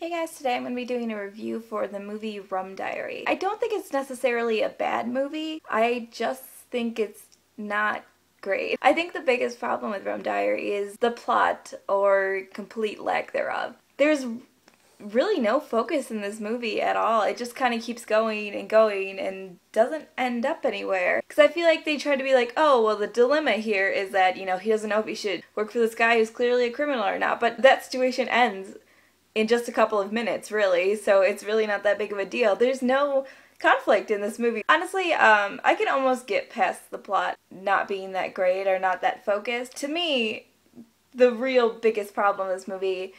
Hey guys, today I'm going to be doing a review for the movie Rum Diary. I don't think it's necessarily a bad movie, I just think it's not great. I think the biggest problem with Rum Diary is the plot or complete lack thereof. There's really no focus in this movie at all. It just kind of keeps going and doesn't end up anywhere. Because I feel like they try to be like, oh, well, the dilemma here is that, he doesn't know if he should work for this guy who's clearly a criminal or not. But that situation ends in just a couple of minutes, really, so it's really not that big of a deal. There's no conflict in this movie. Honestly, I can almost get past the plot not being that great or not that focused. To me, the real biggest problem in this movie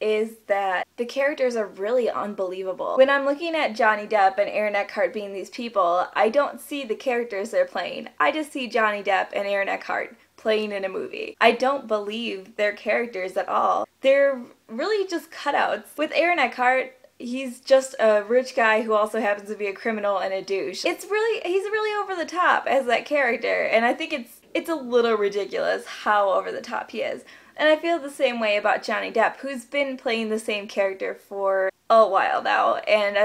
is that the characters are really unbelievable. When I'm looking at Johnny Depp and Aaron Eckhart being these people, I don't see the characters they're playing. I just see Johnny Depp and Aaron Eckhart playing in a movie. I don't believe their characters at all. They're really just cutouts. With Aaron Eckhart, he's just a rich guy who also happens to be a criminal and a douche. He's really over the top as that character, and I think it's a little ridiculous how over the top he is. And I feel the same way about Johnny Depp, who's been playing the same character for a while now, and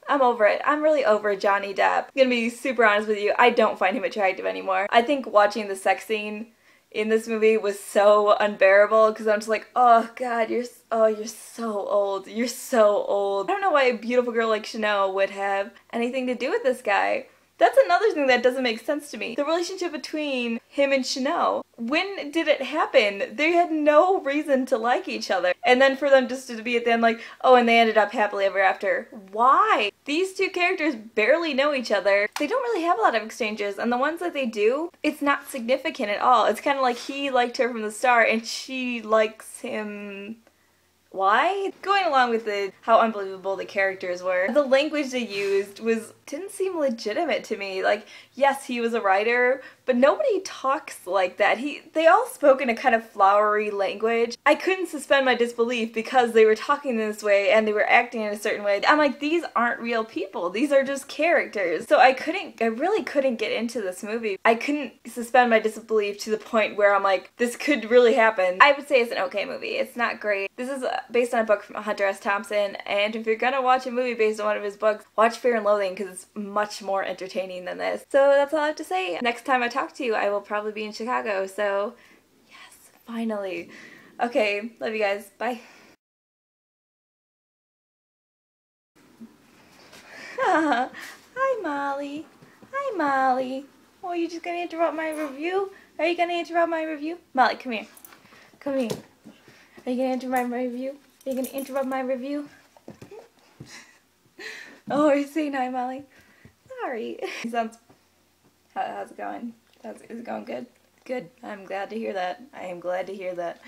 I'm over it. I'm really over Johnny Depp. I'm gonna be super honest with you, I don't find him attractive anymore. I think watching the sex scene in this movie was so unbearable because I'm just like, oh god, you're so old. You're so old. I don't know why a beautiful girl like Chanel would have anything to do with this guy. That's another thing that doesn't make sense to me. The relationship between him and Chanel. When did it happen? They had no reason to like each other. And then for them just to be at the end like, oh, and they ended up happily ever after. Why? These two characters barely know each other. They don't really have a lot of exchanges, and the ones that they do, it's not significant at all. It's kind of like he liked her from the start and she likes him. Why? Going along with how unbelievable the characters were, the language they used didn't seem legitimate to me. Like, yes, he was a writer, but nobody talks like that. They all spoke in a kind of flowery language. I couldn't suspend my disbelief because they were talking in this way and they were acting in a certain way. I'm like, these aren't real people. These are just characters. So I really couldn't get into this movie. I couldn't suspend my disbelief to the point where I'm like, this could really happen. I would say it's an okay movie. It's not great. This is based on a book from Hunter S. Thompson, and if you're gonna watch a movie based on one of his books, watch Fear and Loathing because it's much more entertaining than this. So that's all I have to say. Next time I talk to you, I will probably be in Chicago, so yes, finally. Okay, love you guys. Bye. Hi, Molly. Hi, Molly. Oh, you just gonna interrupt my review? Are you gonna interrupt my review? Molly, come here. Come here. Are you gonna interrupt my review? Are you gonna interrupt my review? Oh, are you saying hi, Molly? Sorry. How's it going? Is it going good? Good. I'm glad to hear that. I am glad to hear that.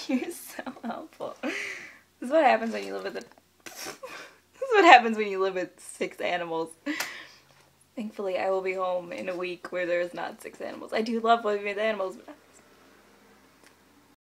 You're so helpful. This is what happens when you live with This is what happens when you live with 6 animals. Thankfully, I will be home in a week where there's not 6 animals. I do love living with animals, but